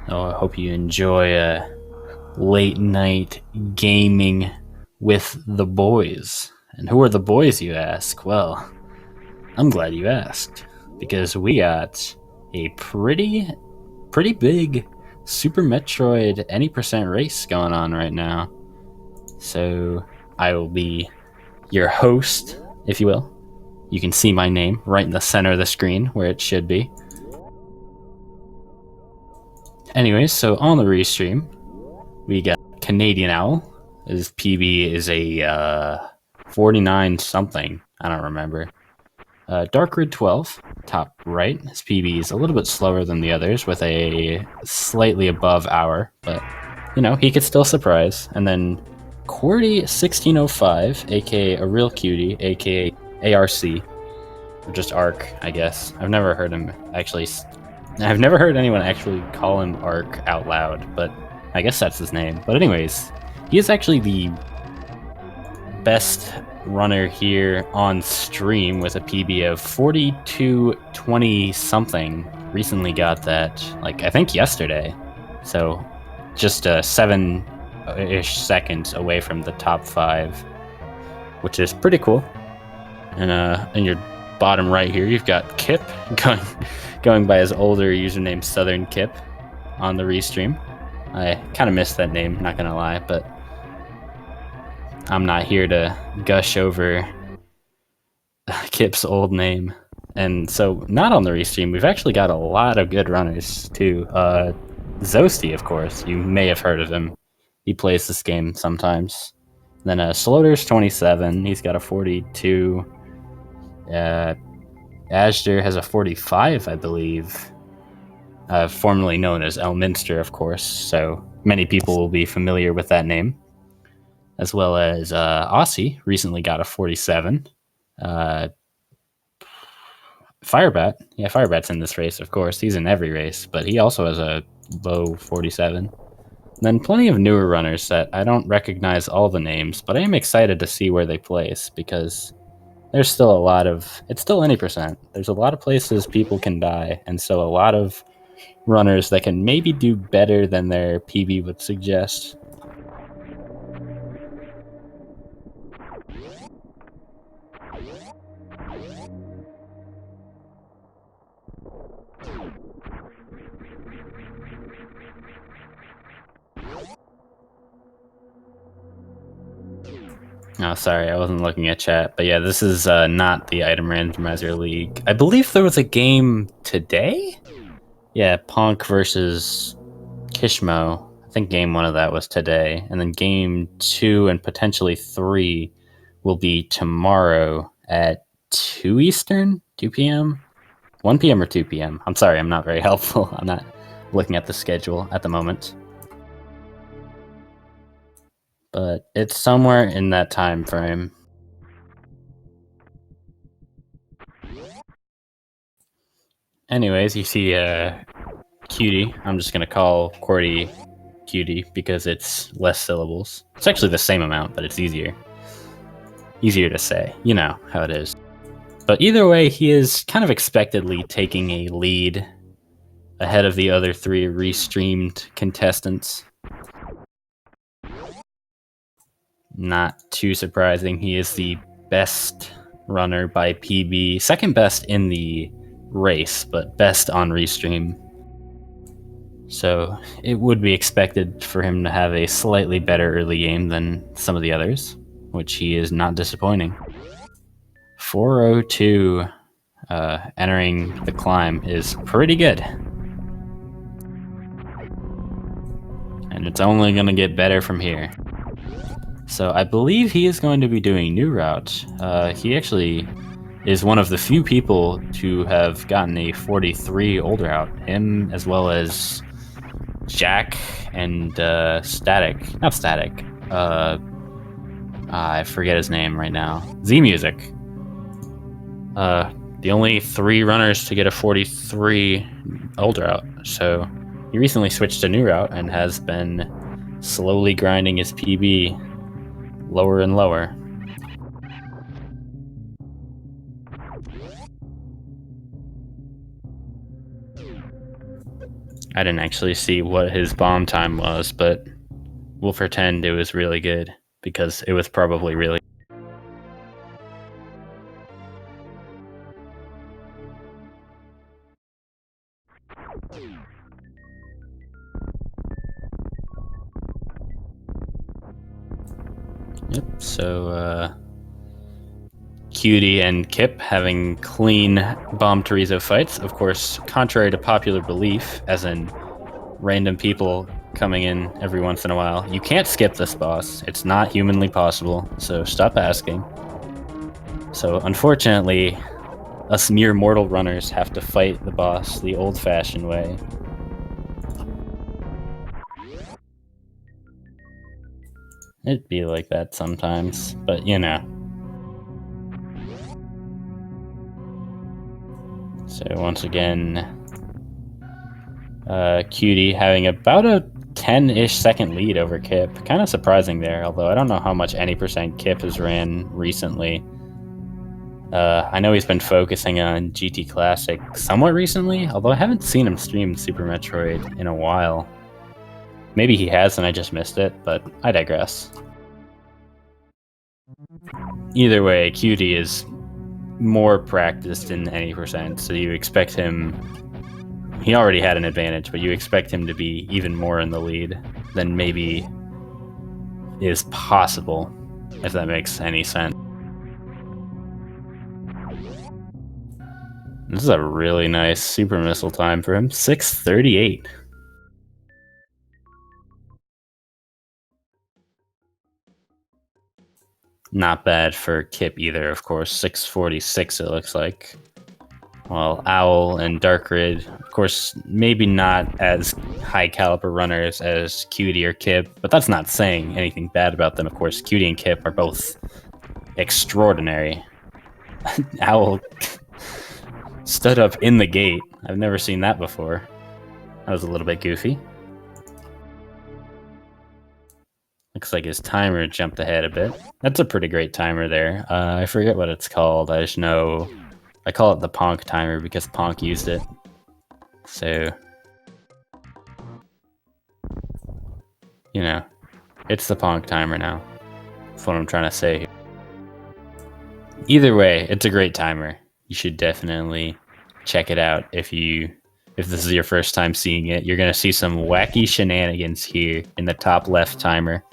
Oh, I hope you enjoy late night gaming with the boys. And who are the boys, you ask? Well, I'm glad you asked because we got a pretty big Super Metroid any percent race going on right now. So I will be your host, if you will. You can see my name right in the center of the screen where it should be. Anyways, so on the restream, we got Canadian Owl. His PB is a 49 something. I don't remember. Dark Red 12, top right. His PB is a little bit slower than the others with a slightly above hour, but he could still surprise. And then Cordy 1605, aka a real cutie, aka ARC, or just Arc, I guess. I've never heard anyone actually call him Arc out loud, but I guess that's his name. But anyways, he is actually the best runner here on stream with a PB of 4220 something. Recently got that, I think yesterday. So just 7-ish seconds away from the top 5, which is pretty cool. And in your bottom right here, you've got Kip going by his older username Southern Kip on the restream. I kind of missed that name, not gonna lie, but I'm not here to gush over Kip's old name. And so, not on the restream, we've actually got a lot of good runners too. Zosti, of course, you may have heard of him. He plays this game sometimes. Then Sloters 27, he's got a 42. Ashdar has a 45, I believe. Formerly known as Elminster, of course, so many people will be familiar with that name. As well as Aussie recently got a 47. Firebat, yeah, Firebat's in this race, of course. He's in every race, but he also has a low 47. And then plenty of newer runners that I don't recognize all the names, but I am excited to see where they place because there's still it's still any percent. There's a lot of places people can die, and so a lot of runners that can maybe do better than their PB would suggest. Oh, sorry, I wasn't looking at chat. But yeah, this is not the Item Randomizer League. I believe there was a game today? Yeah, Ponk versus Kishmo. I think game 1 of that was today. And then game 2 and potentially 3 will be tomorrow at 2 Eastern? 2 p.m.? 1 p.m. or 2 p.m.? I'm sorry, I'm not very helpful. I'm not looking at the schedule at the moment. But it's somewhere in that time frame. Anyways, you see Cutie. I'm just gonna call Cordy Cutie because it's less syllables. It's actually the same amount, but it's easier to say. You know how it is. But either way, he is kind of expectedly taking a lead ahead of the other 3 restreamed contestants. Not too surprising. He is the best runner by PB, second best in the race, but best on restream. So it would be expected for him to have a slightly better early game than some of the others, which he is not disappointing. 402 entering the climb is pretty good. And it's only going to get better from here. So I believe he is going to be doing New Route. He actually is one of the few people to have gotten a 43 older out. Him as well as Jack and Static. Not Static. I forget his name right now. Z-Music. The only 3 runners to get a 43 older out. So he recently switched to New Route and has been slowly grinding his PB lower and lower. I didn't actually see what his bomb time was, but we'll pretend it was really good because it was probably really. Yep, so Cutie and Kip having clean Bomb Torizo fights. Of course, contrary to popular belief, as in random people coming in every once in a while, you can't skip this boss. It's not humanly possible, so stop asking. So unfortunately, us mere mortal runners have to fight the boss the old-fashioned way. It'd be like that sometimes, but you know. So once again, Cutie having about a 10-ish second lead over Kip. Kind of surprising there, although I don't know how much any percent Kip has ran recently. I know he's been focusing on GT Classic somewhat recently, although I haven't seen him stream Super Metroid in a while. Maybe he has and I just missed it, but I digress. Either way, Cutie is more practiced than any percent, so you expect him. He already had an advantage, but you expect him to be even more in the lead than maybe is possible, if that makes any sense. This is a really nice super missile time for him. 6:38. Not bad for Kip either, of course. 6:46 it looks like. While Owl and Darkrid, of course, maybe not as high caliber runners as Cutie or Kip, but that's not saying anything bad about them. Of course, Cutie and Kip are both extraordinary. Owl stood up in the gate. I've never seen that before. That was a little bit goofy. Looks like his timer jumped ahead a bit. That's a pretty great timer there. I forget what it's called. I just know I call it the Ponk timer because Ponk used it. So, you know, it's the Ponk timer now. That's what I'm trying to say here. Either way, it's a great timer. You should definitely check it out if this is your first time seeing it. You're gonna see some wacky shenanigans here in the top left timer.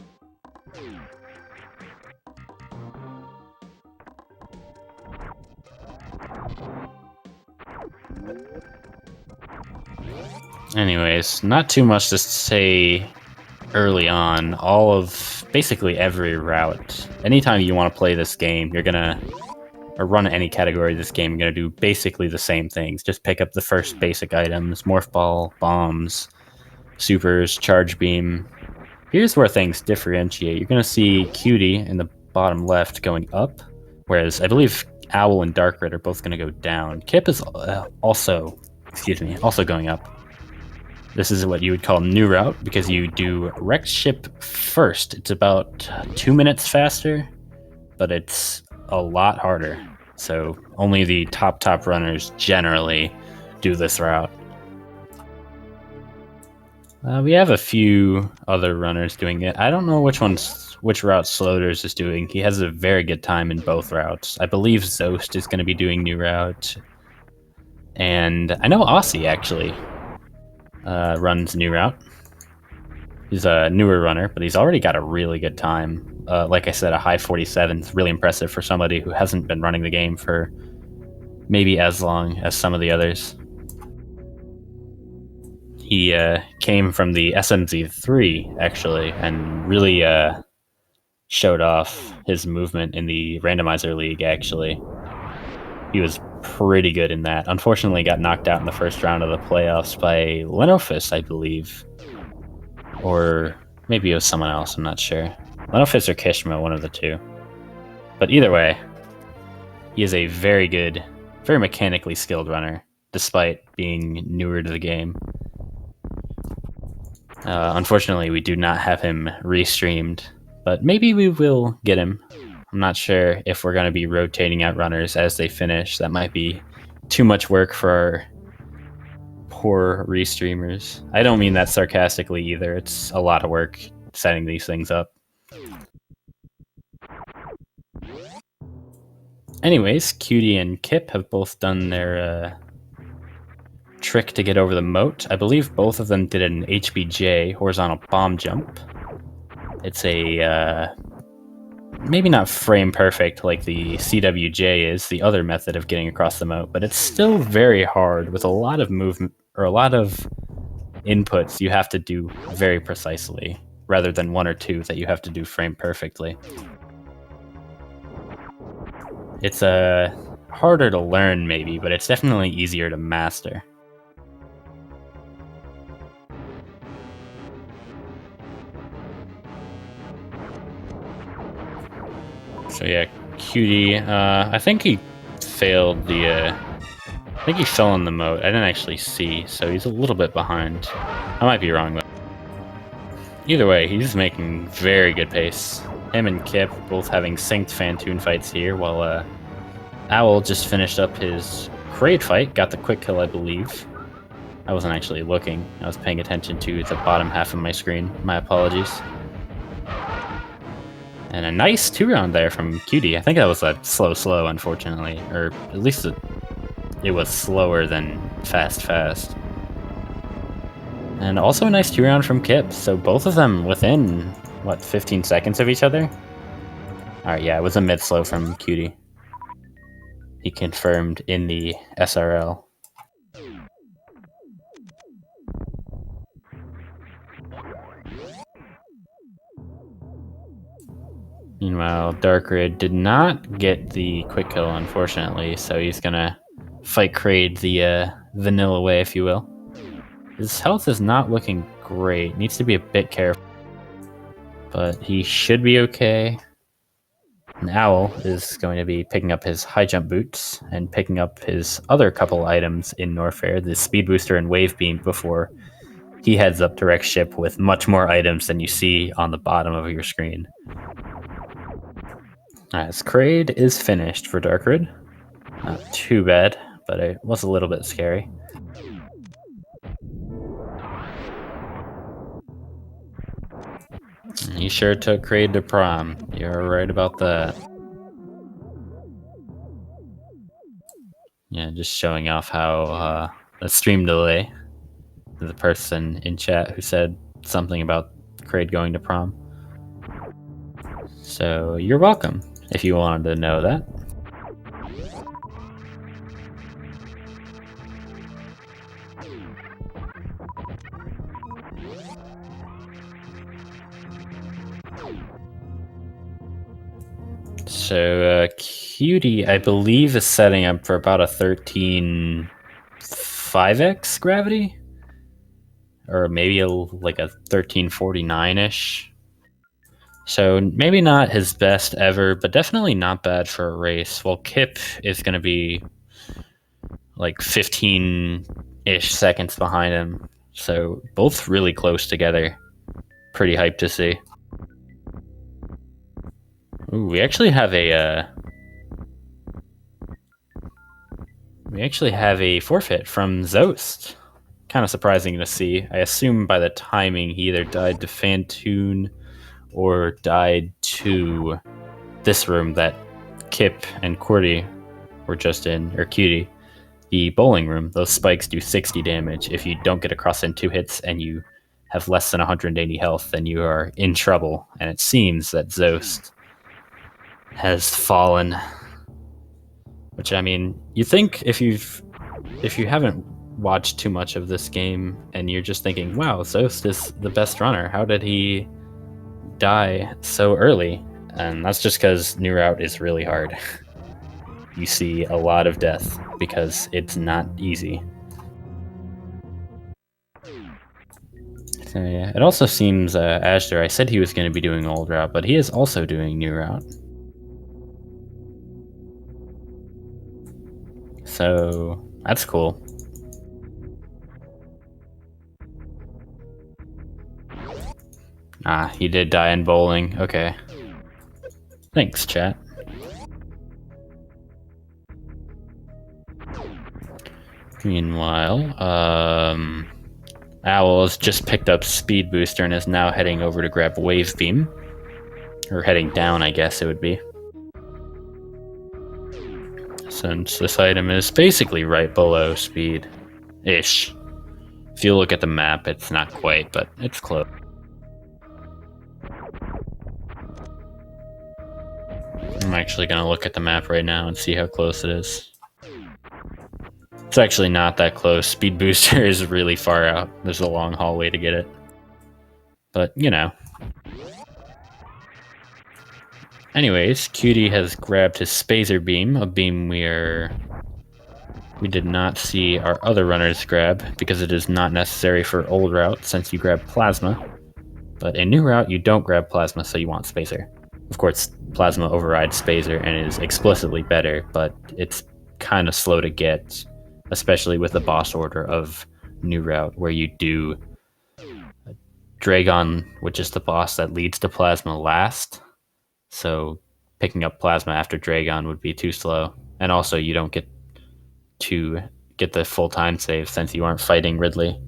Anyways, not too much to say early on. All of basically every route. Anytime you want to play this game, you're gonna or run any category of this game, you're gonna do basically the same things. Just pick up the first basic items: Morph Ball, bombs, supers, charge beam. Here's where things differentiate. You're gonna see Cutie in the bottom left going up, whereas I believe Owl and Darkrid are both gonna go down. Kip is also going up. This is what you would call new route because you do wrecked ship first. It's about 2 minutes faster, but it's a lot harder. So only the top runners generally do this route. We have a few other runners doing it. I don't know which route Sloders is doing. He has a very good time in both routes. I believe Zost is going to be doing new route. And I know Aussie actually runs new route. He's a newer runner, but he's already got a really good time. Like I said, a high 47 is really impressive for somebody who hasn't been running the game for maybe as long as some of the others. He came from the SMZ3, actually, and really showed off his movement in the Randomizer League, actually. He was pretty good in that. Unfortunately, got knocked out in the first round of the playoffs by Lenofis, I believe. Or maybe it was someone else, I'm not sure. Lenofis or Kishma, one of the two. But either way, he is a very good, very mechanically skilled runner, despite being newer to the game. Unfortunately, we do not have him restreamed, but maybe we will get him. I'm not sure if we're going to be rotating out runners as they finish. That might be too much work for our poor restreamers. I don't mean that sarcastically either. It's a lot of work setting these things up. Anyways, Cutie and Kip have both done their trick to get over the moat. I believe both of them did an HBJ, horizontal bomb jump. It's a maybe not frame perfect like the CWJ is, the other method of getting across the moat, but it's still very hard with a lot of movement or a lot of inputs you have to do very precisely, rather than one or two that you have to do frame perfectly. It's harder to learn maybe, but it's definitely easier to master. So yeah, Cutie, I think he failed the, I think he fell in the moat. I didn't actually see, so he's a little bit behind. I might be wrong, though. Either way, he's making very good pace. Him and Kip both having synced Fantoon fights here, while Owl just finished up his Kraid fight, got the quick kill, I believe. I wasn't actually looking. I was paying attention to the bottom half of my screen. My apologies. And a nice 2-round there from Cutie. I think that was a slow, unfortunately. Or at least it was slower than fast. And also a nice 2-round from Kip. So both of them within, what, 15 seconds of each other? Alright, yeah, it was a mid-slow from Cutie. He confirmed in the SRL. Meanwhile, Darkrid did not get the quick kill, unfortunately, so he's gonna fight Kraid the vanilla way, if you will. His health is not looking great. Needs to be a bit careful. But he should be okay. And Owl is going to be picking up his high jump boots and picking up his other couple items in Norfair, the speed booster and wave beam, before he heads up to Rex ship with much more items than you see on the bottom of your screen. As Kraid is finished for Darkrid. Not too bad, but it was a little bit scary. He sure took Kraid to prom. You're right about that. Yeah, just showing off how a stream delay. The person in chat who said something about Kraid going to prom. So you're welcome if you wanted to know that. So Cutie, I believe, is setting up for about a 13.5x gravity? Or maybe like a 1349-ish. So maybe not his best ever, but definitely not bad for a race. While Kip is going to be like 15-ish seconds behind him. So both really close together. Pretty hyped to see. Ooh, we actually have a forfeit from Zost. Kind of surprising to see. I assume by the timing he either died to Fantoon or died to this room that Kip and Cordy were just in, or Cutie, the bowling room. Those spikes do 60 damage. If you don't get across in 2 hits and you have less than 180 health, then you are in trouble. And it seems that Zost has fallen. Which, I mean, you think if you haven't watched too much of this game and you're just thinking, wow, Zost is the best runner, how did he die so early? And that's just because New Route is really hard. You see a lot of death because it's not easy. So yeah, it also seems Ashter, I said he was going to be doing Old Route, but he is also doing New Route. So that's cool. Ah, he did die in bowling. Okay. Thanks, chat. Meanwhile, Owl has just picked up Speed Booster and is now heading over to grab Wave Beam. Or heading down, I guess it would be. Since this item is basically right below Speed-ish. If you look at the map, it's not quite, but it's close. I'm actually going to look at the map right now and see how close it is. It's actually not that close. Speed Booster is really far out. There's a long hallway to get it. But, you know. Anyways, Cutie has grabbed his Spazer Beam, a beam we did not see our other runners grab, because it is not necessary for old route since you grab Plasma. But in new route, you don't grab Plasma, so you want Spazer. Of course, Plasma overrides Spazer and is explicitly better, but it's kind of slow to get, especially with the boss order of new route, where you do Dragon, which is the boss that leads to Plasma last. So picking up Plasma after Dragon would be too slow. And also, you don't get to get the full time save since you aren't fighting Ridley.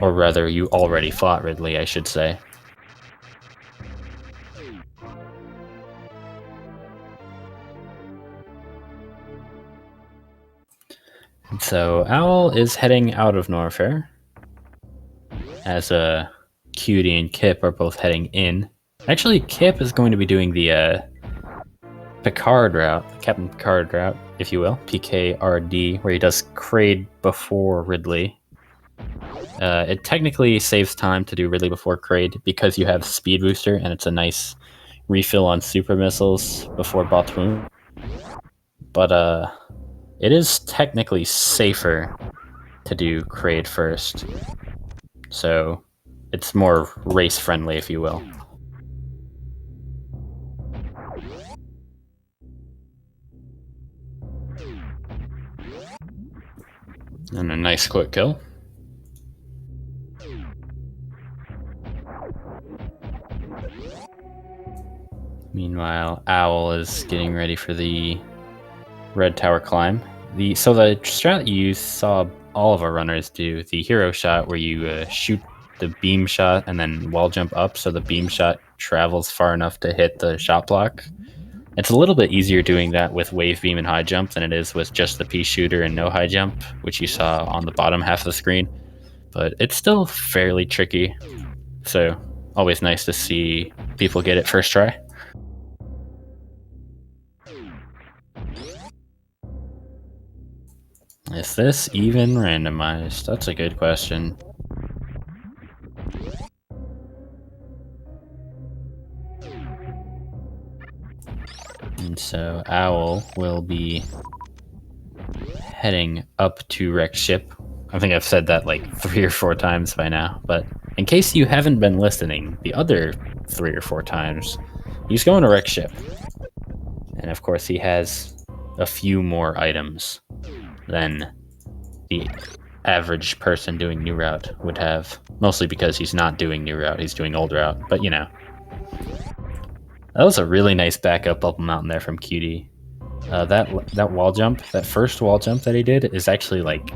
Or rather, you already fought Ridley, I should say. And so Owl is heading out of Norfair, as Cutie and Kip are both heading in. Actually, Kip is going to be doing the Picard route, Captain Picard route, if you will, PKRD, where he does Kraid before Ridley. It technically saves time to do Ridley before Kraid because you have Speed Booster, and it's a nice refill on super missiles before Batoon. But it is technically safer to do Kraid first, so it's more race friendly, if you will. And a nice quick kill. Meanwhile, Owl is getting ready for the Red Tower climb. So the strat you saw all of our runners do, the hero shot, where you shoot the beam shot and then wall jump up so the beam shot travels far enough to hit the shot block. It's a little bit easier doing that with wave beam and high jump than it is with just the pea shooter and no high jump, which you saw on the bottom half of the screen. But it's still fairly tricky, so always nice to see people get it first try. Is this even randomized? That's a good question. And so Owl will be heading up to Wreck Ship. I think I've said that like 3 or 4 times by now, but in case you haven't been listening, the other 3 or 4 times, he's going to Wreck Ship. And of course, he has a few more items than the average person doing new route would have, mostly because he's not doing new route, he's doing old route, but you know. That was a really nice backup Bubble Mountain there from Cutie. That wall jump, that first wall jump that he did, is actually like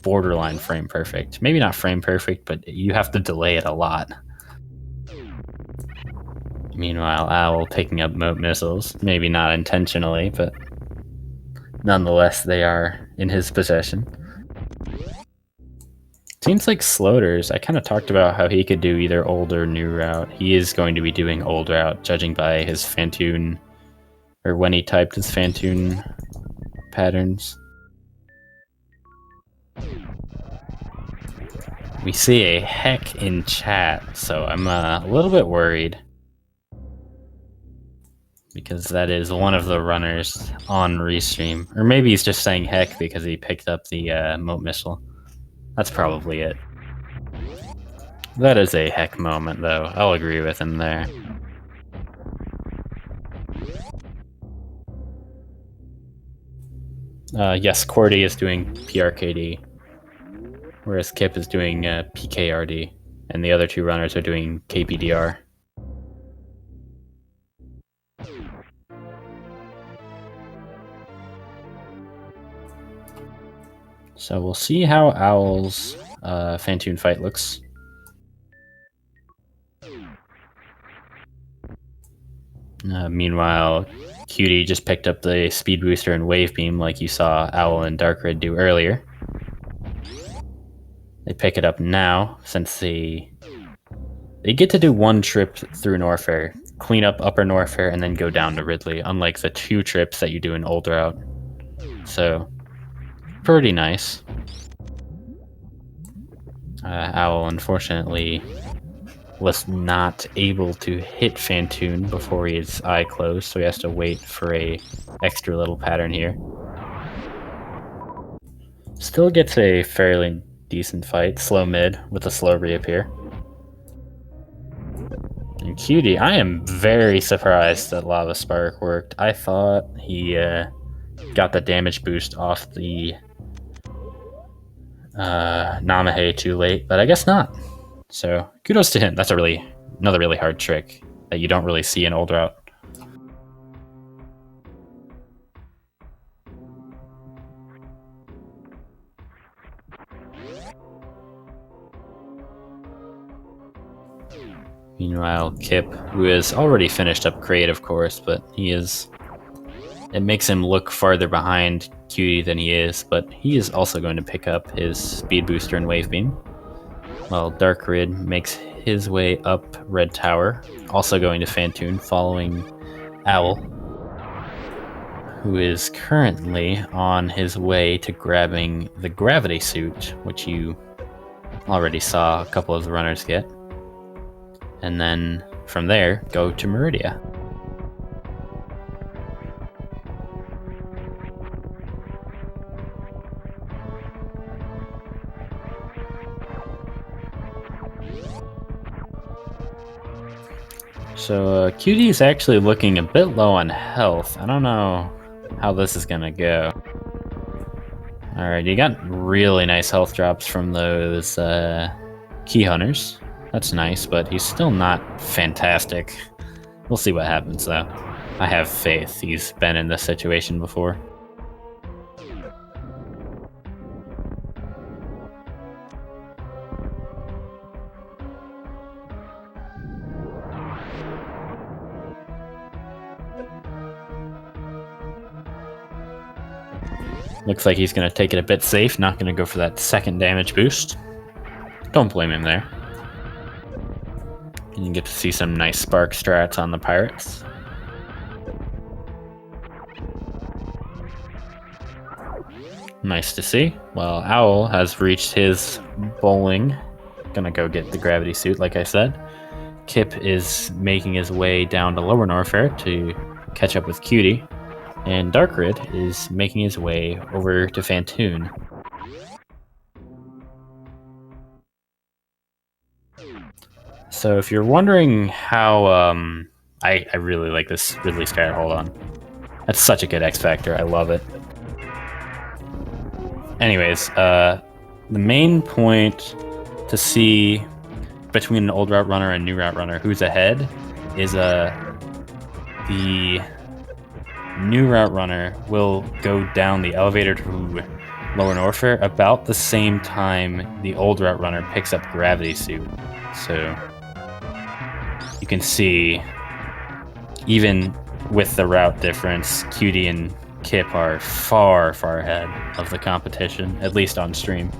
borderline frame perfect. Maybe not frame perfect, but you have to delay it a lot. Meanwhile, Owl picking up moat missiles, maybe not intentionally, but nonetheless they are in his possession. Seems like Sloters, I kind of talked about how he could do either old or new route. He is going to be doing old route, judging by his Fantoon, or when he typed his Fantoon patterns. We see a heck in chat, so I'm a little bit worried, because that is one of the runners on Restream. Or maybe he's just saying heck because he picked up the moat missile. That's probably it. That is a heck moment, though. I'll agree with him there. Yes, Cordy is doing PRKD, whereas Kip is doing PKRD, and the other 2 runners are doing KPDR. So we'll see how Owl's Fantoon fight looks. Meanwhile, Cutie just picked up the Speed Booster and Wave Beam like you saw Owl and Dark Red do earlier. They pick it up now since they get to do one trip through Norfair, clean up Upper Norfair, and then go down to Ridley, unlike the 2 trips that you do in Old Route. So, pretty nice. Owl, unfortunately, was not able to hit Fantoon before his eye closed, so he has to wait for a extra little pattern here. Still gets a fairly decent fight, slow mid, with a slow reappear. And Cutie, I am very surprised that Lava Spark worked. I thought he got the damage boost off the Namahe too late, but I guess not. So kudos to him. That's another really hard trick that you don't really see in Old Route. Meanwhile, Kip, who has already finished up Crate, of course, but it makes him look farther behind Cutie than he is, but he is also going to pick up his Speed Booster and Wave Beam, while Dark Red makes his way up Red Tower, also going to Fantoon, following Owl, who is currently on his way to grabbing the Gravity Suit, which you already saw a couple of the runners get. And then from there, go to Meridia. So Cutie is actually looking a bit low on health. I don't know how this is gonna go. Alright, you got really nice health drops from those Key Hunters. That's nice, but he's still not fantastic. We'll see what happens, though. I have faith. He's been in this situation before. Looks like he's going to take it a bit safe, not going to go for that second damage boost. Don't blame him there. And you get to see some nice spark strats on the Pirates. Nice to see. Well, Owl has reached his bowling. Gonna go get the Gravity Suit, like I said. Kip is making his way down to Lower Norfair to catch up with Cutie. And Dark Red is making his way over to Fantoon. So if you're wondering how, I really like this Ridley Sky. Hold on. That's such a good X Factor. I love it. Anyways, the main point to see between an Old Route runner and New Route runner who's ahead is the New Route runner will go down the elevator to Lower Norfair about the same time the Old Route runner picks up Gravity Suit. So you can see, even with the route difference, Cutie and Kip are far, far ahead of the competition, at least on stream.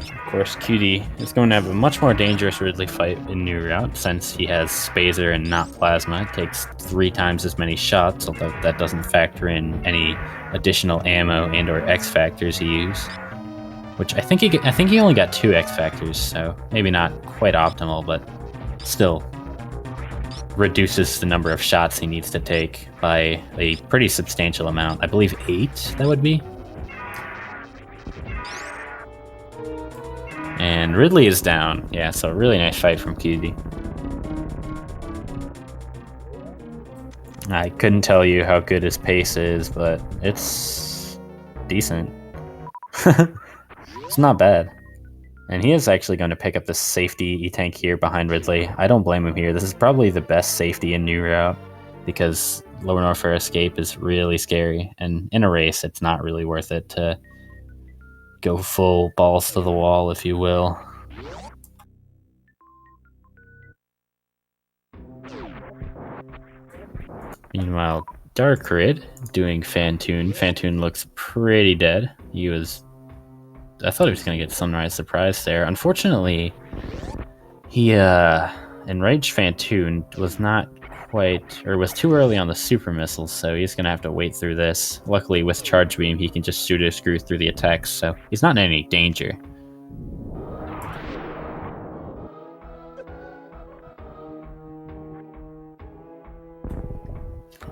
Of course, Cutie is going to have a much more dangerous Ridley fight in New Route, since he has Spazer and not Plasma. It takes 3 times as many shots, although that doesn't factor in any additional ammo and or X Factors he used. Which I think he only got 2 X Factors, so maybe not quite optimal, but still reduces the number of shots he needs to take by a pretty substantial amount. I believe 8, that would be. And Ridley is down. Yeah, so really nice fight from Cutie. I couldn't tell you how good his pace is, but it's decent. It's not bad. And he is actually going to pick up the safety E-Tank here behind Ridley. I don't blame him here. This is probably the best safety in New Route. because Lower Norfair Escape is really scary, and in a race, it's not really worth it to go full balls to the wall, if you will. Meanwhile, Dark Rid doing Fantoon. Fantoon looks pretty dead. I thought he was going to get Sunrise Surprise there. Unfortunately, he Enraged Fantoon was not was too early on the super missiles, so he's going to have to wait through this. Luckily, with Charge Beam, he can just pseudo screw through the attacks, so he's not in any danger.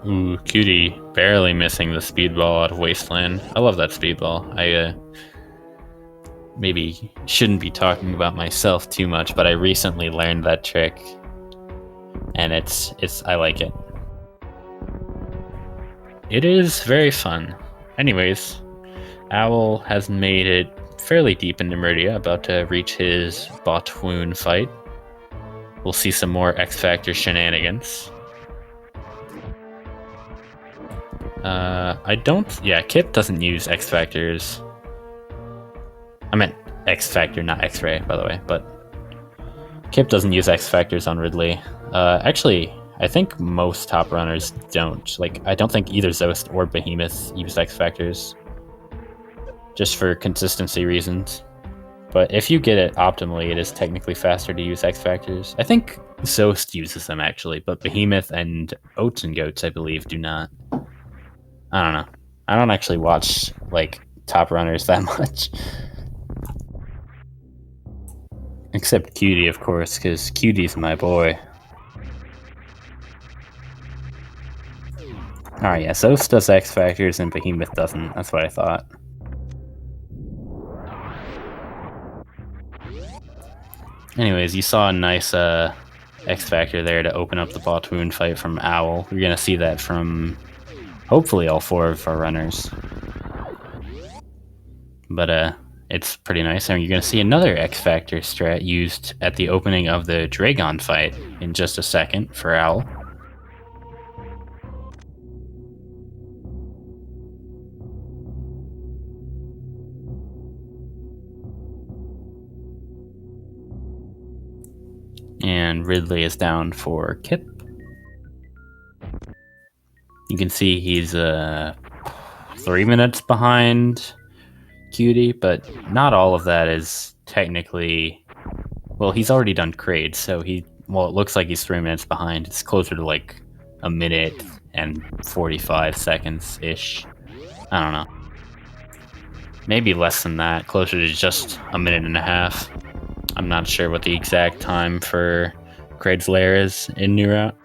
Ooh, Cutie barely missing the speedball out of Wasteland. I love that speedball. I maybe shouldn't be talking about myself too much, but I recently learned that trick, and I like it. It is very fun. Anyways, Owl has made it fairly deep into Meridia, about to reach his Botwoon fight. We'll see some more X Factor shenanigans. Kip doesn't use X Factors. I meant X Factor, not X-Ray, by the way, but Kip doesn't use X Factors on Ridley. Actually, I think most top runners don't. I don't think either Zost or Behemoth use X Factors, just for consistency reasons. But if you get it optimally, it is technically faster to use X Factors. I think Zost uses them, actually, but Behemoth and Oats and Goats, I believe, do not. I don't know. I don't actually watch, top runners that much. Except Cutie, of course, because Cutie's my boy. Alright, yeah, Zost does X Factors and Behemoth doesn't. That's what I thought. Anyways, you saw a nice X Factor there to open up the Botwoon fight from Owl. We're going to see that from hopefully all 4 of our runners. But it's pretty nice. And you're going to see another X Factor strat used at the opening of the Dragon fight in just a second for Owl. And Ridley is down for Kip. You can see he's 3 minutes behind Cutie, but not all of that is technically... Well, he's already done Kraid, so it looks like he's 3 minutes behind. It's closer to a minute and 45 seconds-ish. I don't know. Maybe less than that, closer to just a minute and a half. I'm not sure what the exact time for Kraid's Lair is in New Route.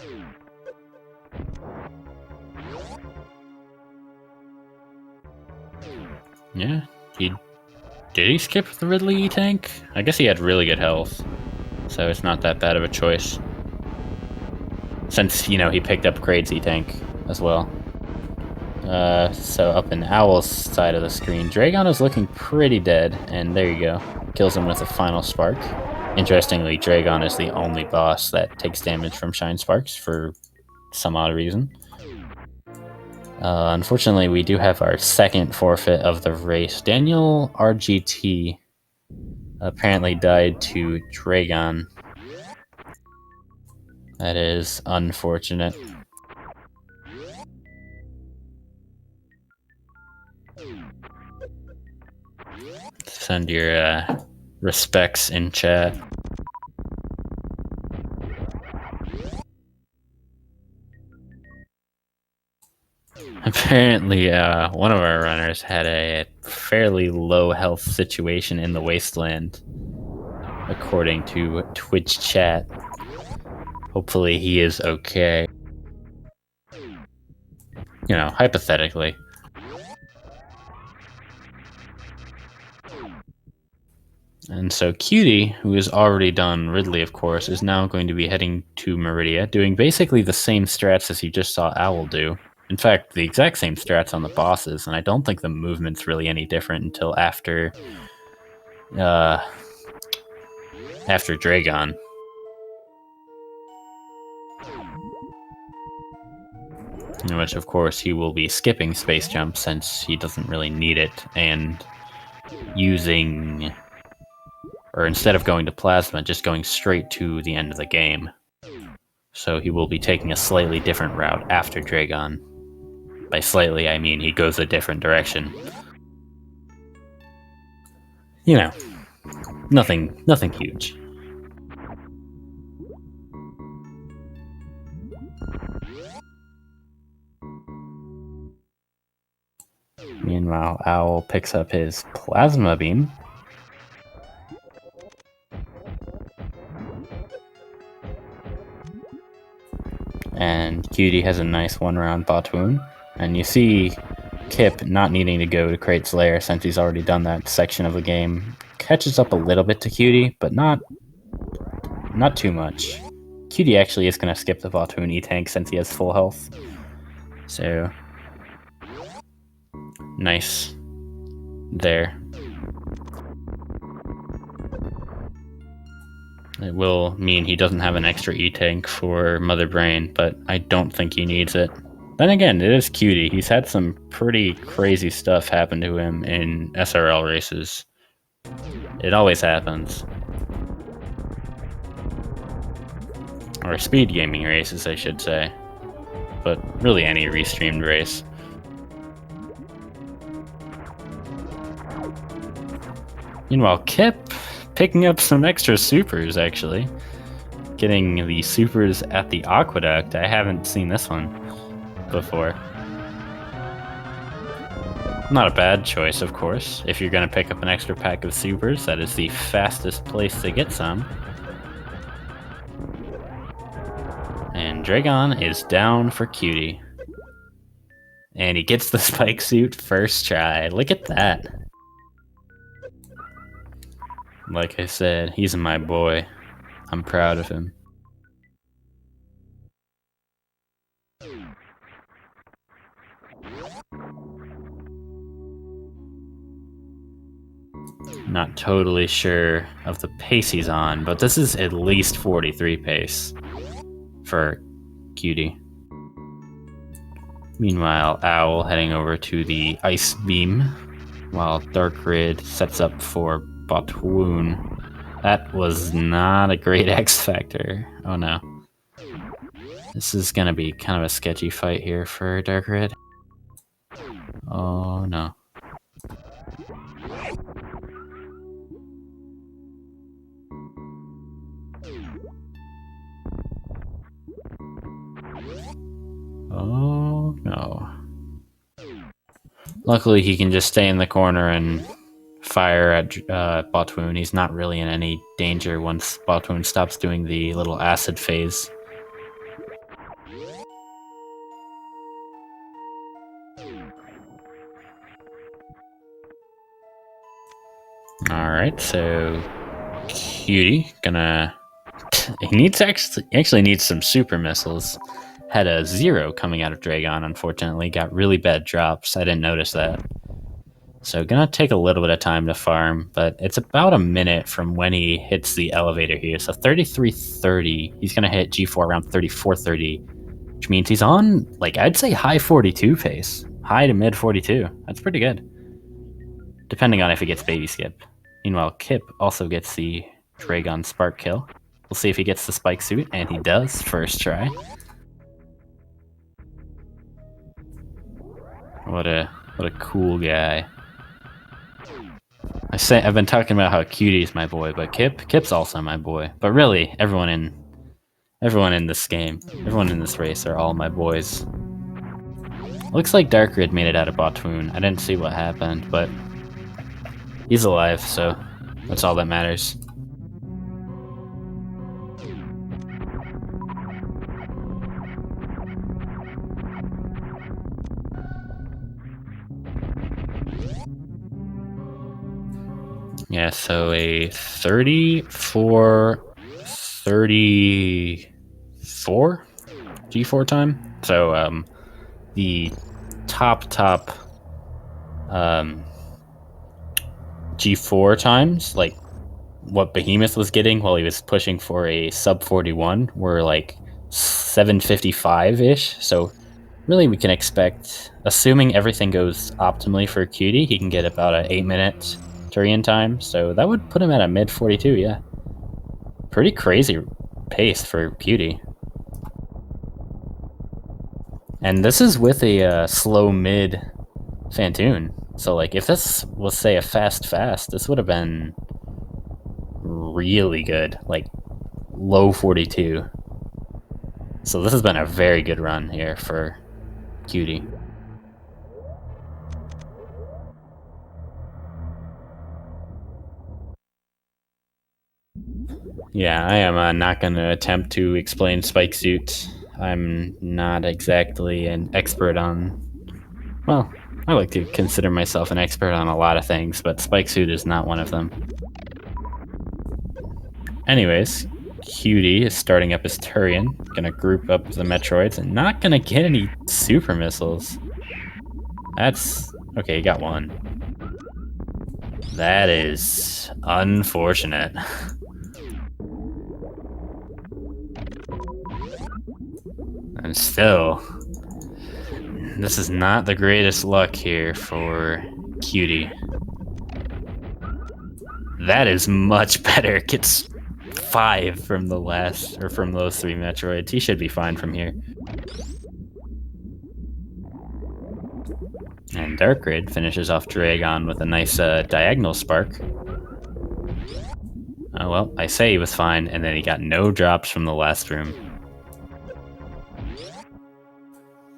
Yeah, did he skip the Ridley E-Tank? I guess he had really good health, so it's not that bad of a choice. Since, he picked up Kraid's E-Tank as well. So up in Owl's side of the screen, Dragon is looking pretty dead, and there you go. Kills him with a final spark. Interestingly, Dragon is the only boss that takes damage from Shine Sparks for some odd reason. Unfortunately, we do have our second forfeit of the race. Daniel RGT apparently died to Dragon. That is unfortunate. Send your respects in chat. Apparently, one of our runners had a fairly low health situation in the Wasteland, according to Twitch chat. Hopefully he is okay. Hypothetically. And so Cutie, who has already done Ridley, of course, is now going to be heading to Meridia, doing basically the same strats as you just saw Owl do. In fact, the exact same strats on the bosses, and I don't think the movement's really any different until after Dragon. In which, of course, he will be skipping space jump since he doesn't really need it, and using, or instead of going to plasma, just going straight to the end of the game. So he will be taking a slightly different route after Dragon. By slightly, I mean he goes a different direction. You know, nothing huge. Meanwhile, Owl picks up his plasma beam. And Cutie has a nice one-round bot wound. And you see Kip not needing to go to Krate's lair since he's already done that section of the game. Catches up a little bit to Cutie, but not too much. Cutie actually is going to skip the bot wound E-Tank since he has full health. So, nice there. It will mean he doesn't have an extra E-Tank for Mother Brain, but I don't think he needs it. Then again, it is Cutie. He's had some pretty crazy stuff happen to him in SRL races. It always happens. Or speed gaming races, I should say. But really any restreamed race. Meanwhile, Kip picking up some extra supers, actually. Getting the supers at the Aqueduct. I haven't seen this one before. Not a bad choice, of course. If you're going to pick up an extra pack of supers, that is the fastest place to get some. And Dragon is down for Cutie. And he gets the spike suit first try. Look at that. Like I said, he's my boy. I'm proud of him. Not totally sure of the pace he's on, but this is at least 43 pace for Cutie. Meanwhile, Owl heading over to the Ice Beam, while Dark Rid sets up for Botwoon. That was not a great X Factor. Oh no. This is gonna be kind of a sketchy fight here for Dark Rid. Oh no. Oh no. Luckily he can just stay in the corner and fire at Botwoon. He's not really in any danger once Botwoon stops doing the little acid phase. Alright, so Cutie gonna... he needs actually needs some super missiles. Had a 0 coming out of Dragon, unfortunately. Got really bad drops. I didn't notice that. So gonna take a little bit of time to farm, but it's about a minute from when he hits the elevator here. So 3330, he's gonna hit G4 around 3430, which means he's on, like, I'd say high 42 pace. High to mid 42. That's pretty good. Depending on if he gets baby skip. Meanwhile, Kip also gets the Dragon Spark kill. We'll see if he gets the spike suit, and he does first try. What a cool guy. I've been talking about how Cutie's my boy, but Kip's also my boy. But really, everyone in this game, everyone in this race are all my boys. Looks like Dark Rid made it out of Botwoon. I didn't see what happened, but he's alive, so that's all that matters. Yeah, so a 34 G4 time. So the top G4 times, like what Behemoth was getting while he was pushing for a sub 41, were like 755-ish. So really we can expect, assuming everything goes optimally for Cutie, he can get about an 8-minute Turian time, so that would put him at a mid 42, yeah. Pretty crazy pace for Cutie. And this is with a slow mid Fantoon. So, like, if this was, say, a fast, this would have been really good. Like, low 42. So this has been a very good run here for Cutie. Yeah, I am not going to attempt to explain Spike Suit. I'm not exactly an expert on... Well, I like to consider myself an expert on a lot of things, but Spike Suit is not one of them. Anyways, Cutie is starting up his Turian, gonna group up the Metroids, and not gonna get any super missiles. That's... okay, he got one. That is unfortunate. And still, this is not the greatest luck here for Cutie. That is much better. Gets 5 from the last, or from those 3 Metroids. He should be fine from here. And Dark Grid finishes off Dragon with a nice diagonal spark. Oh well, I say he was fine, and then he got no drops from the last room.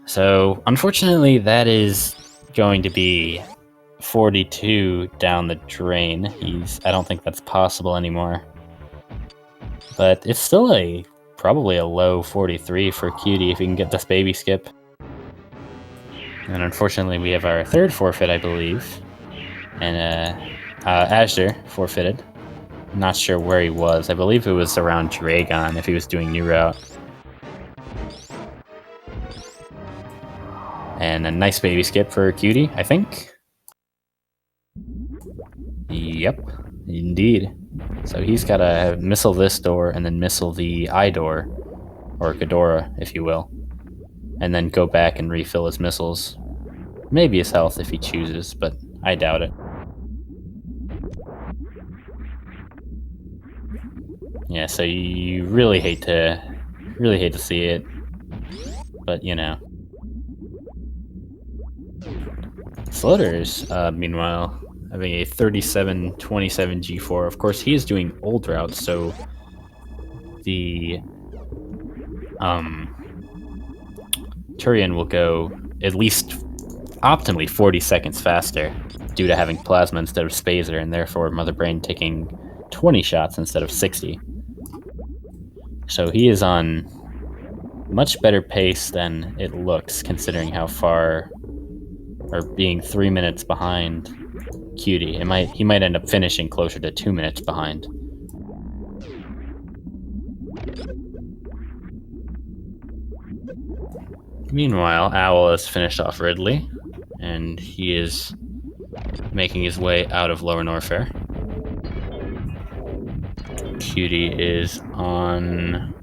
So, unfortunately, that is going to be 42 down the drain. I don't think that's possible anymore. But it's still probably a low 43 for Cutie if he can get this baby skip. And unfortunately, we have our third forfeit, I believe. And Azure forfeited. Not sure where he was. I believe it was around Dragon if he was doing New Route. And a nice baby skip for Cutie, I think. Yep, indeed. So he's got to missile this door and then missile the I door, or Ghidorah, if you will. And then go back and refill his missiles. Maybe his health if he chooses, but I doubt it. Yeah, so you really hate to see it, but you know. Slaughter's, meanwhile, having a 37-27 G4. Of course, he is doing old routes, so the Turian will go at least optimally 40 seconds faster due to having plasma instead of spazer, and therefore Mother Brain taking 20 shots instead of 60. So he is on much better pace than it looks, considering how far, or being 3 minutes behind Cutie. He might end up finishing closer to 2 minutes behind. Meanwhile, Owl has finished off Ridley, and he is making his way out of Lower Norfair. Cutie is on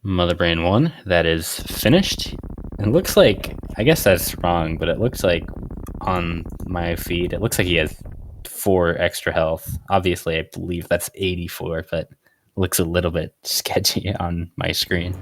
Mother Brain 1. That is finished. It looks like, I guess that's wrong, but it looks like on my feed, it looks like he has 4 extra health. Obviously, I believe that's 84, but it looks a little bit sketchy on my screen.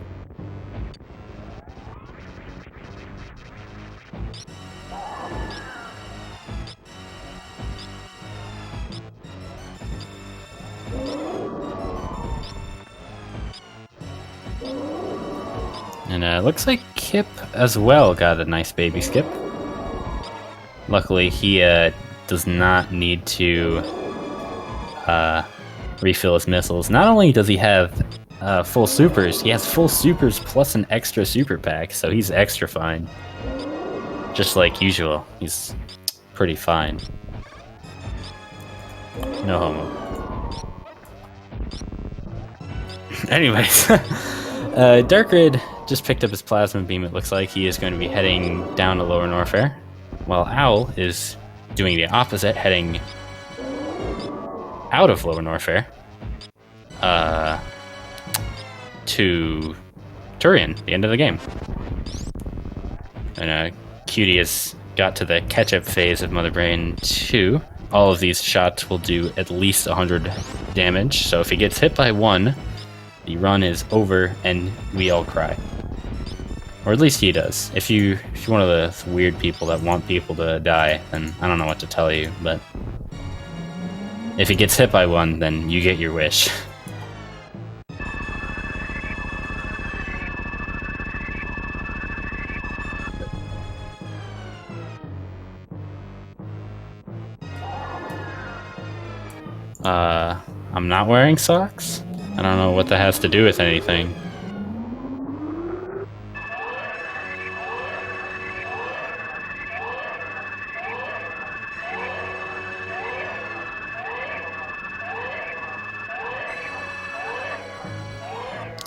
And it looks like Kip as well got a nice baby skip. Luckily, he does not need to refill his missiles. Not only does he have full supers, he has full supers plus an extra super pack, so he's extra fine. Just like usual, he's pretty fine. No homo. Anyways, Dark Rid just picked up his plasma beam. It looks like he is going to be heading down to Lower Norfair, while Owl is doing the opposite, heading out of Lower Norfair to Turian, the end of the game. And Cutie has got to the catch-up phase of Mother Brain 2. All of these shots will do at least 100 damage, so if he gets hit by one, the run is over and we all cry. Or at least he does. If you're one of the weird people that want people to die, then I don't know what to tell you, but if he gets hit by one, then you get your wish. I'm not wearing socks? I don't know what that has to do with anything.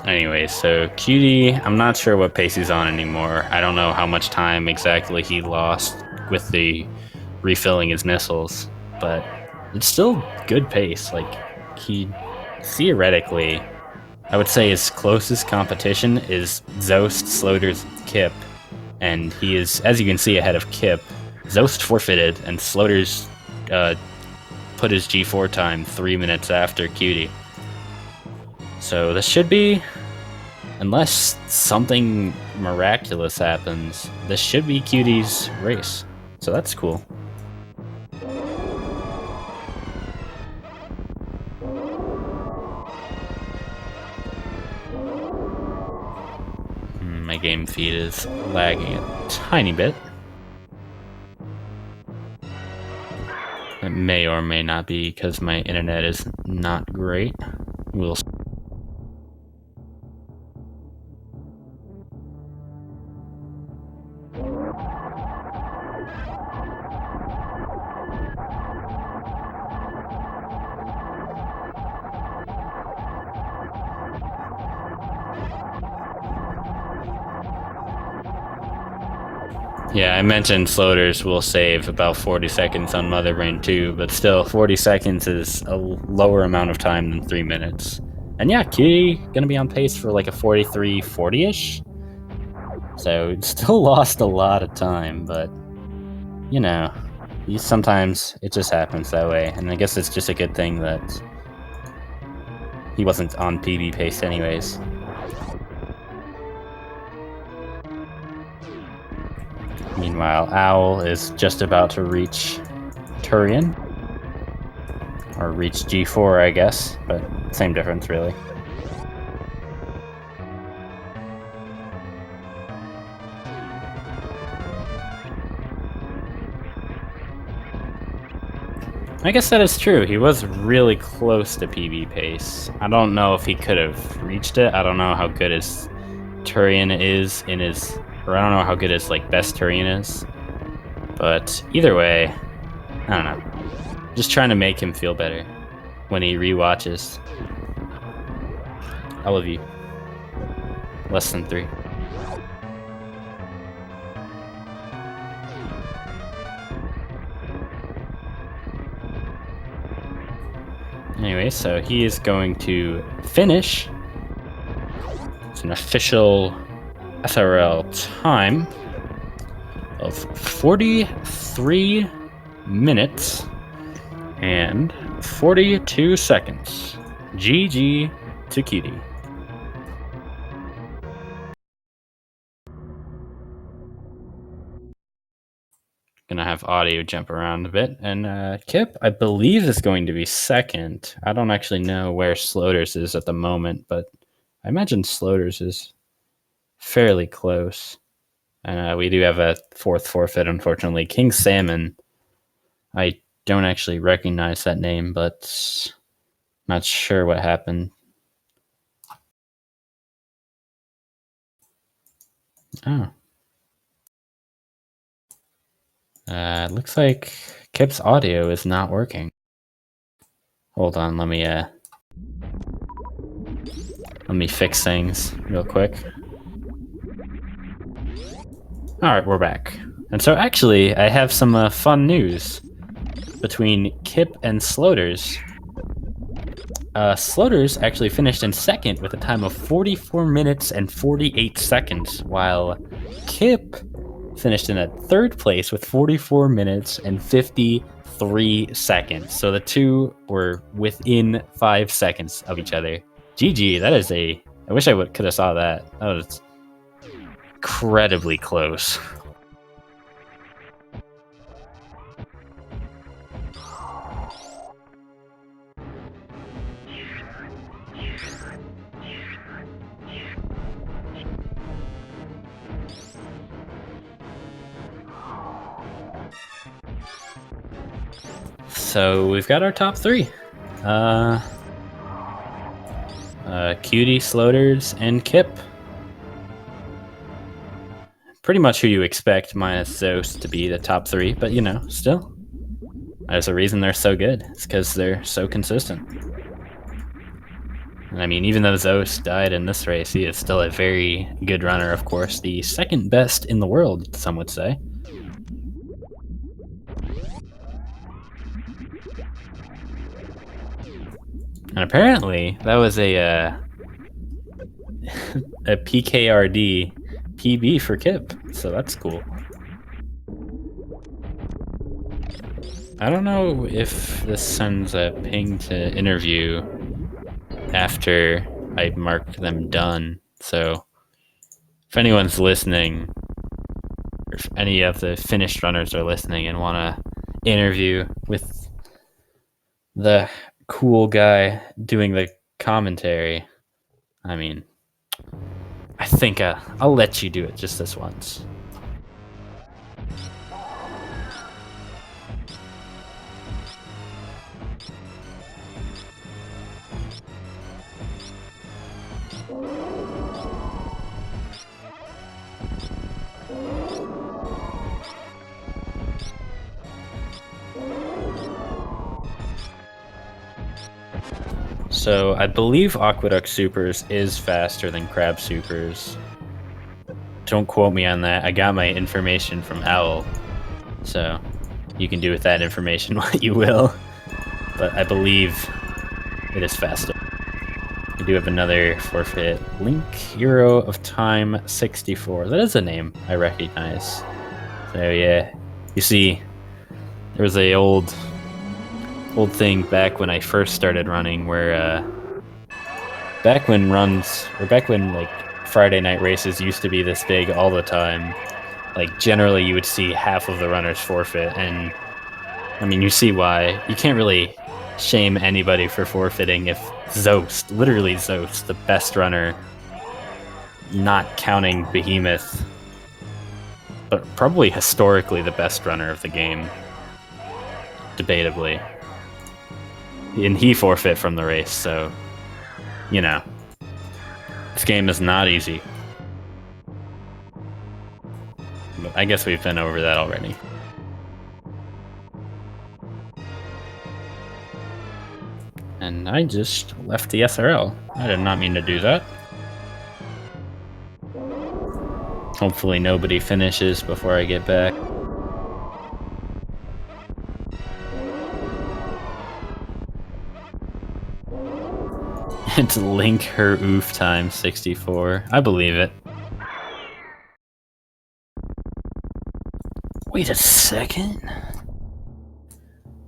Anyway, so Cutie, I'm not sure what pace he's on anymore. I don't know how much time exactly he lost with the refilling his missiles, but it's still good pace. Like, he theoretically, I would say his closest competition is Zost, Sloters, Kip, and he is, as you can see, ahead of Kip. Zost forfeited, and Sloters put his G4 time 3 minutes after Cutie. So this should be, unless something miraculous happens, this should be Cutie's race. So that's cool. My game feed is lagging a tiny bit. It may or may not be because my internet is not great. We'll see. Yeah, I mentioned Sloters will save about 40 seconds on Mother Brain 2, but still, 40 seconds is a lower amount of time than 3 minutes. And yeah, Cutie gonna be on pace for like a 43-40-ish. So still lost a lot of time, but you know, sometimes it just happens that way. And I guess it's just a good thing that he wasn't on PB pace anyways. Meanwhile, Owl is just about to reach Turian. Or reach G4, I guess, but same difference, really. I guess that is true. He was really close to PB pace. I don't know if he could have reached it. I don't know how good his Turian is in his... Or I don't know how good his like best Turian is. But either way, I don't know. Just trying to make him feel better when he rewatches. I love you. Less than 3. Anyway, so he is going to finish. It's an official SRL time of 43 minutes and 42 seconds. GG to Cutie. Gonna have audio jump around a bit. And Kip, I believe, is going to be second. I don't actually know where Sloters is at the moment, but I imagine Sloters is fairly close. And we do have a 4th forfeit, unfortunately. King Salmon. I don't actually recognize that name, but not sure what happened. Oh. It looks like Kip's audio is not working. Hold on, let me fix things real quick. Alright, we're back. And so actually, I have some fun news between Kip and Sloters. Sloters actually finished in second with a time of 44 minutes and 48 seconds, while Kip finished in a third place with 44 minutes and 53 seconds. So the two were within 5 seconds of each other. GG, that is a... I wish I could have saw that. That was incredibly close. So we've got our top three. Cutie, Sloters, and Kip. Pretty much who you expect, minus Zeus, to be the top three, but you know, still. There's a reason they're so good. It's because they're so consistent. And I mean, even though Zeus died in this race, he is still a very good runner, of course. The second best in the world, some would say. And apparently, that was a PKRD PB for Kip, so that's cool. I don't know if this sends a ping to interview after I mark them done, so if anyone's listening, or if any of the finished runners are listening and want to interview with the cool guy doing the commentary, I mean, I think I'll let you do it just this once. So I believe Aqueduct Supers is faster than Crab Supers. Don't quote me on that. I got my information from Owl, so you can do with that information what you will. But I believe it is faster. We do have another forfeit. Link Hero of Time 64. That is a name I recognize. So yeah, you see, there was a old thing back when I first started running where back when like Friday night races used to be this big all the time, like generally you would see half of the runners forfeit, and I mean, you see why. You can't really shame anybody for forfeiting if Zost, literally Zost, the best runner, not counting Behemoth, but probably historically the best runner of the game, debatably. And he forfeit from the race, so, you know, this game is not easy. But I guess we've been over that already. And I just left the SRL. I did not mean to do that. Hopefully nobody finishes before I get back. It's Link Her Oof Time 64. I believe it. Wait a second.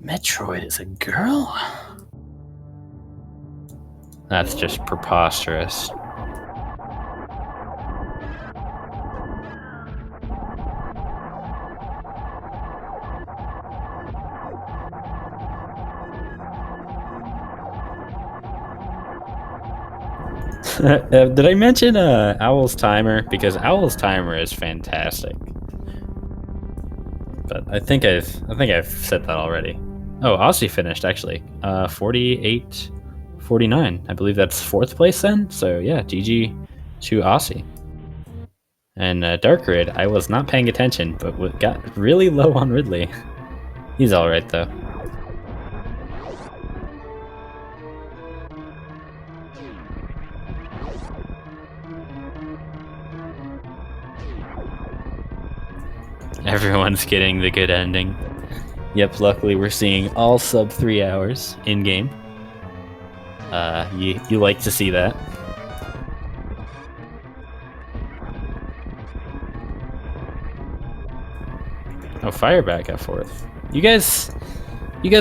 Metroid is a girl? That's just preposterous. Did I mention Owl's timer? Because Owl's timer is fantastic. But I think I've said that already. Oh, Aussie finished actually. 48-49. I believe that's 4th place then. So yeah, GG to Aussie. And Dark Rid, I was not paying attention, but got really low on Ridley. He's all right though. Everyone's getting the good ending. Yep, luckily we're seeing all sub 3 hours in-game. You like to see that. Oh, Fireback got fourth. You guys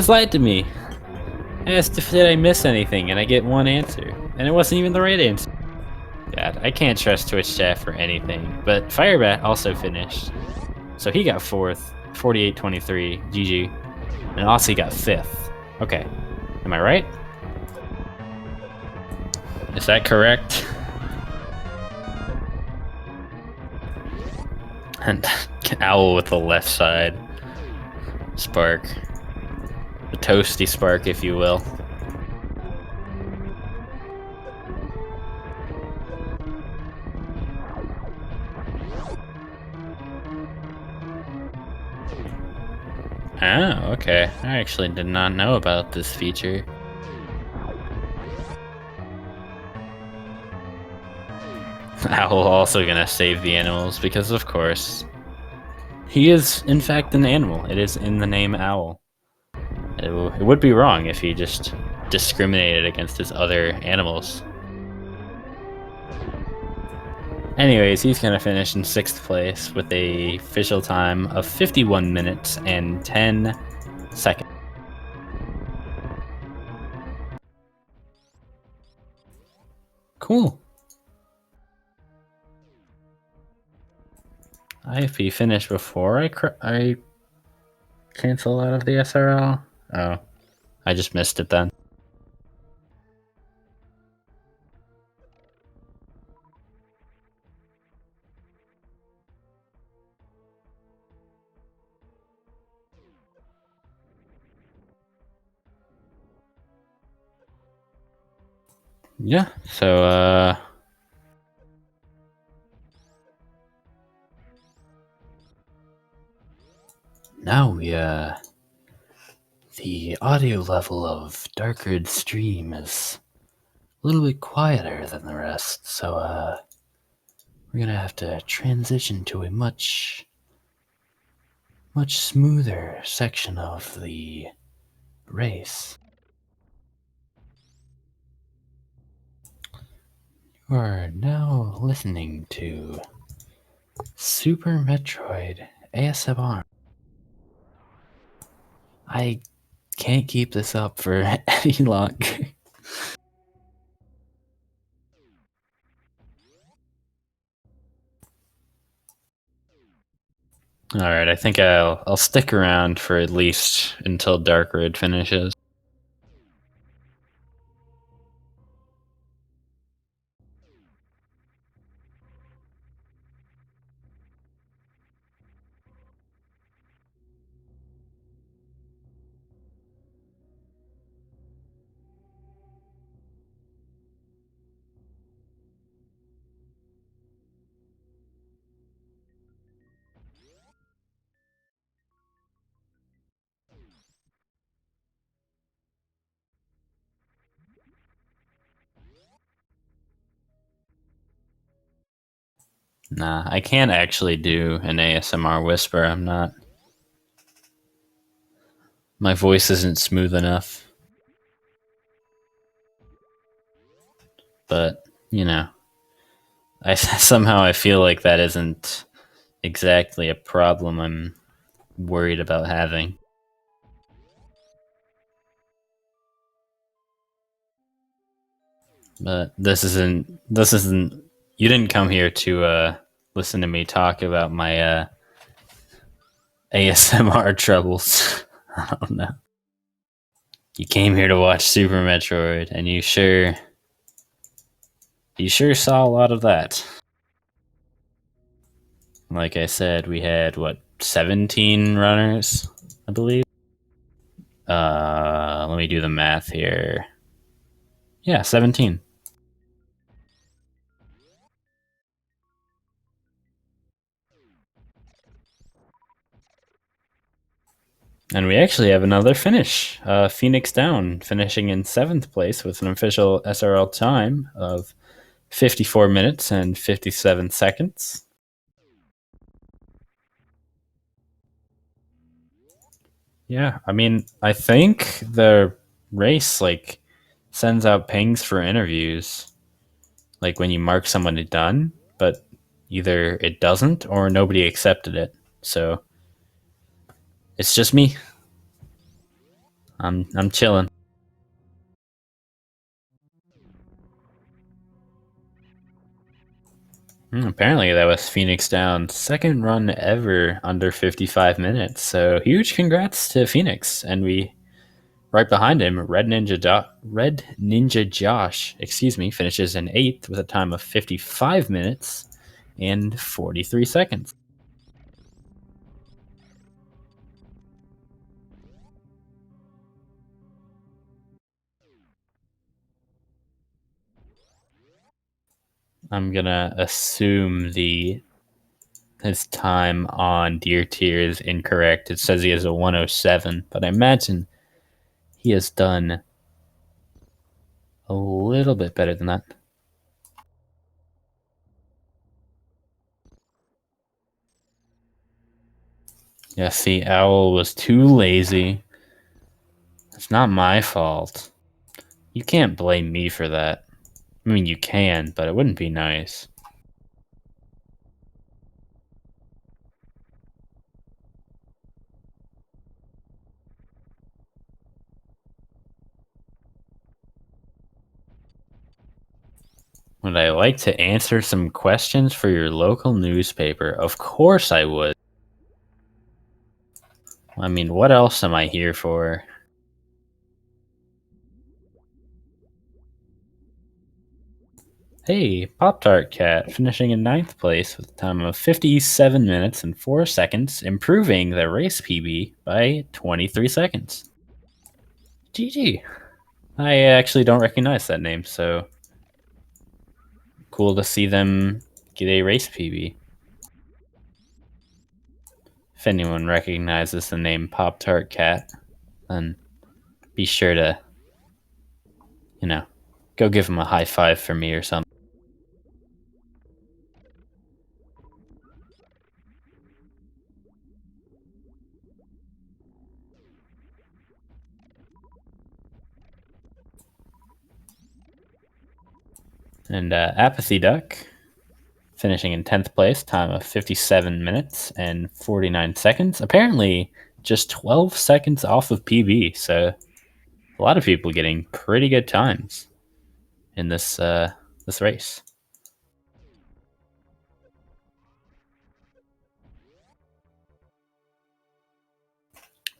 lied to me. I asked if did I miss anything, and I get one answer, and it wasn't even the right answer. God, I can't trust Twitch chat for anything. But Firebat also finished, so he got fourth, 48-23, GG, and Aussie got fifth. Okay, am I right? Is that correct? And Owl with the left side. Spark. The toasty spark, if you will. Oh, okay. I actually did not know about this feature. Owl also gonna save the animals because, of course, he is in fact an animal. It is in the name Owl. It would be wrong if he just discriminated against his other animals. Anyways, he's gonna finish in 6th place with a official time of 51 minutes and 10 seconds. Cool. If he finished before I cancel out of the SRL? Oh, I just missed it then. Yeah, so now the audio level of Darkrid's stream is a little bit quieter than the rest, so we're gonna have to transition to a much smoother section of the race. You are now listening to Super Metroid ASMR. I can't keep this up for any longer. All right, I think I'll stick around for at least until Darkrid finishes. Nah, I can't actually do an ASMR whisper. I'm not. My voice isn't smooth enough. But, you know, I somehow I feel like that isn't exactly a problem I'm worried about having. But this isn't you didn't come here to listen to me talk about my ASMR troubles. I don't know. You came here to watch Super Metroid, and you sure saw a lot of that. Like I said, we had what 17 runners, I believe. Let me do the math here. Yeah, 17. And we actually have another finish. Phoenix Down finishing in 7th place with an official SRL time of 54 minutes and 57 seconds. Yeah, I mean, I think the race like sends out pings for interviews, like when you mark someone done, but either it doesn't or nobody accepted it. So It's just me. I'm chilling. Apparently, that was Phoenix Down's second run ever under 55 minutes. So huge congrats to Phoenix, and we right behind him, Red Ninja Josh, finishes in eighth with a time of 55 minutes and 43 seconds. I'm gonna assume the his time on Deer Tier is incorrect. It says he has a 107, but I imagine he has done a little bit better than that. Yeah, see, Owl was too lazy. It's not my fault. You can't blame me for that. I mean, you can, but it wouldn't be nice. Would I like to answer some questions for your local newspaper? Of course I would. I mean, what else am I here for? Hey, Pop Tart Cat finishing in ninth place with a time of 57 minutes and 4 seconds, improving the race PB by 23 seconds. GG. I actually don't recognize that name, so cool to see them get a race PB. If anyone recognizes the name Pop Tart Cat, then be sure to, go give him a high five for me or something. And Apathy Duck finishing in 10th place, time of 57 minutes and 49 seconds. Apparently, just 12 seconds off of PB. So, a lot of people getting pretty good times in this race.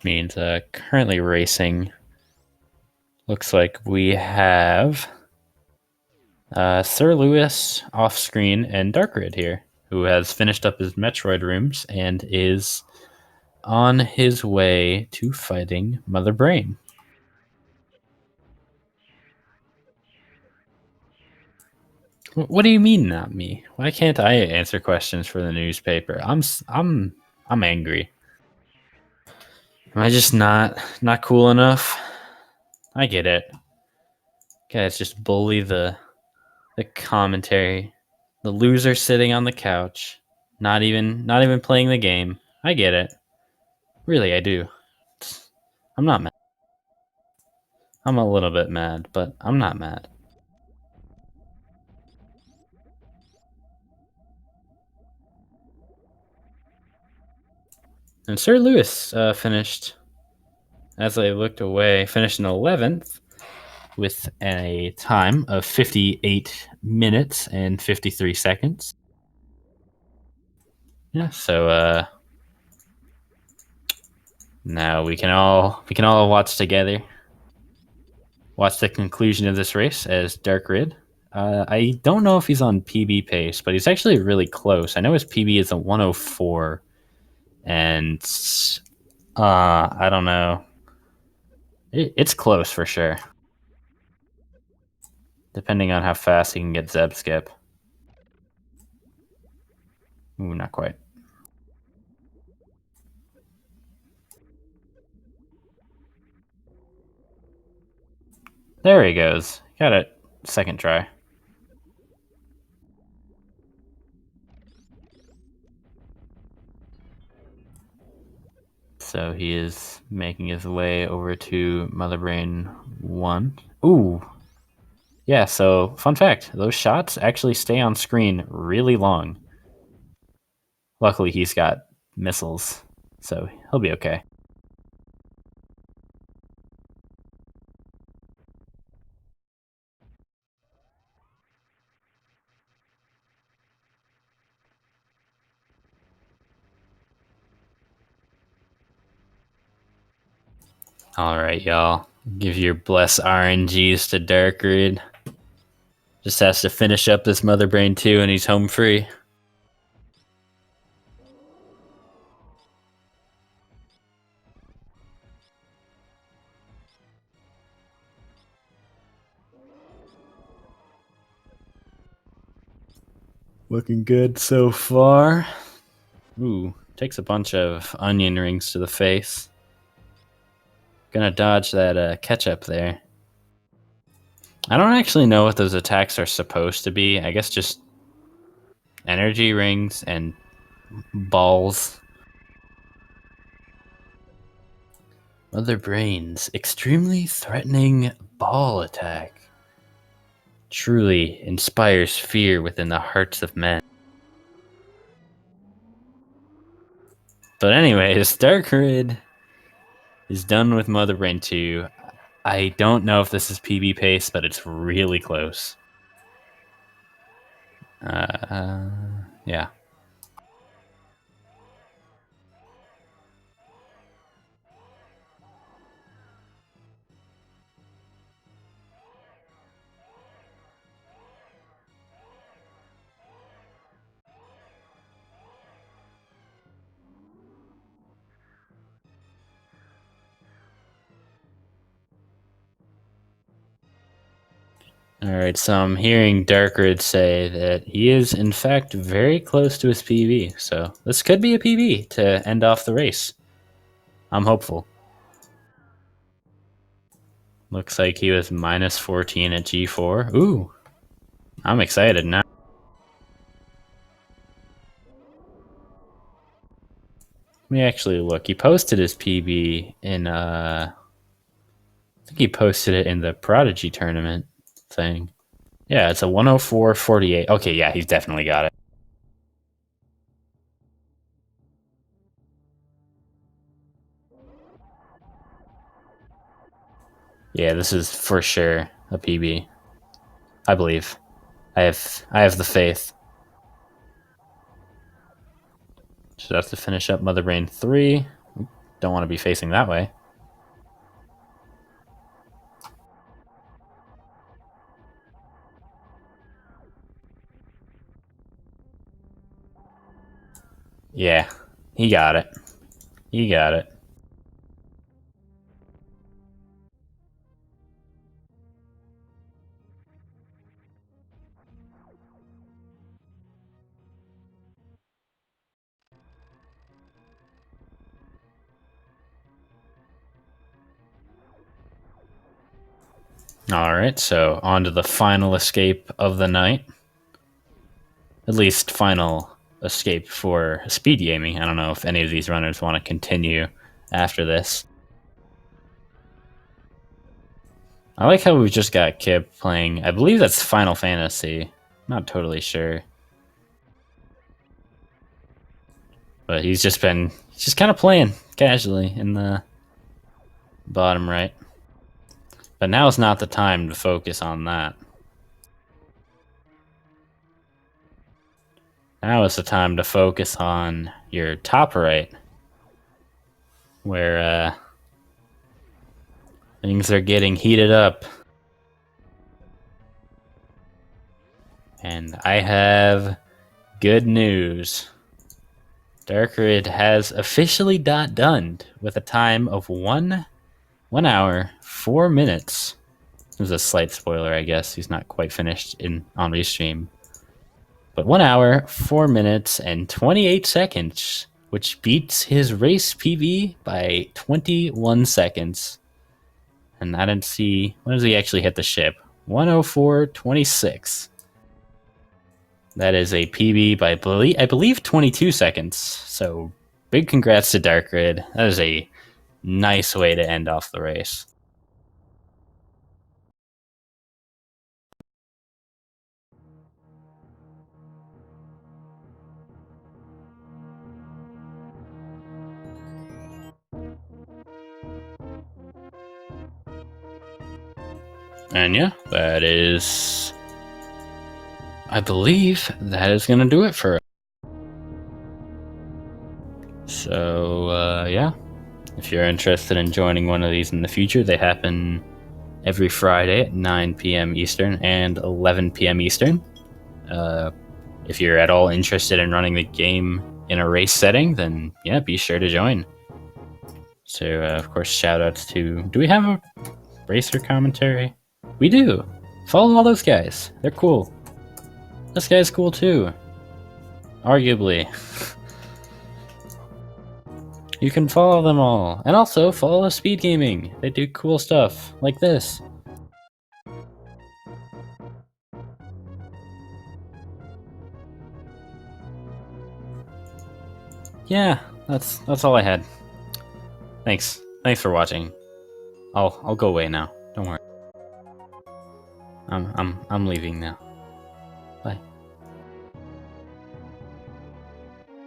Means currently racing. Looks like we have Sir Lewis off screen and Dark Red here, who has finished up his Metroid rooms and is on his way to fighting Mother Brain. What do you mean, not me? Why can't I answer questions for the newspaper? I'm angry. Am I just not cool enough? I get it. Guys, just bully the commentary, the loser sitting on the couch, not even playing the game. I get it. Really, I do. I'm not mad. I'm a little bit mad, but I'm not mad. And Sir Lewis finished, as I looked away, finished in 11th with a time of 58 minutes and 53 seconds. Yeah, so now we can all watch together. Watch the conclusion of this race as Dark Rid. I don't know if he's on PB pace, but he's actually really close. I know his PB is a 104, and I don't know. It's close for sure, depending on how fast he can get Zeb Skip. Ooh, not quite. There he goes. Got it. Second try. So he is making his way over to Mother Brain 1. Ooh. Yeah, so fun fact, those shots actually stay on screen really long. Luckily, he's got missiles, so he'll be okay. Alright, y'all. Give your bless RNGs to Darkrid. Just has to finish up this Mother Brain 2 and he's home free. Looking good so far. Ooh, takes a bunch of onion rings to the face. Gonna dodge that ketchup there. I don't actually know what those attacks are supposed to be. I guess just energy rings and balls. Mother Brain's extremely threatening ball attack truly inspires fear within the hearts of men. But anyways, Darkrid is done with Mother Brain 2. I don't know if this is PB pace, but it's really close. Yeah. Alright, so I'm hearing Darkrid say that he is, in fact, very close to his PB. So this could be a PB to end off the race. I'm hopeful. Looks like he was minus 14 at G4. Ooh, I'm excited now. Let me actually look. He posted his PB in, I think he posted it in the Prodigy tournament thing. Yeah, it's a 104.48. Okay, yeah, he's definitely got it. Yeah, this is for sure a PB. I believe. I have the faith. Just have to finish up Mother Brain 3. Don't want to be facing that way. Yeah, he got it. He got it. Alright, so on to the final escape of the night. At least final escape for speed gaming. I don't know if any of these runners want to continue after this. I like how we just got Kip playing, I believe that's Final Fantasy. Not totally sure. But he's just kind of playing casually in the bottom right. But now is not the time to focus on that. Now is the time to focus on your top right, where things are getting heated up. And I have good news. Darkrid has officially done with a time of 1 hour, 4 minutes. It was a slight spoiler, I guess. He's not quite finished on restream. But 1 hour, 4 minutes, and 28 seconds, which beats his race PB by 21 seconds. And I didn't see, when does he actually hit the ship? 104.26. That is a PB by, I believe, 22 seconds. So big congrats to Darkrid. That is a nice way to end off the race. And yeah, that is, I believe that is going to do it for us. So, yeah, If you're interested in joining one of these in the future, they happen every Friday at 9 p.m. Eastern and 11 p.m. Eastern. If you're at all interested in running the game in a race setting, then yeah, be sure to join. So, of course, shoutouts to... Do we have a racer commentary? We do! Follow all those guys. They're cool. This guy's cool too. Arguably. You can follow them all. And also, follow Speed Gaming. They do cool stuff, like this. Yeah, that's all I had. Thanks for watching. I'll go away now. Don't worry. I'm leaving now.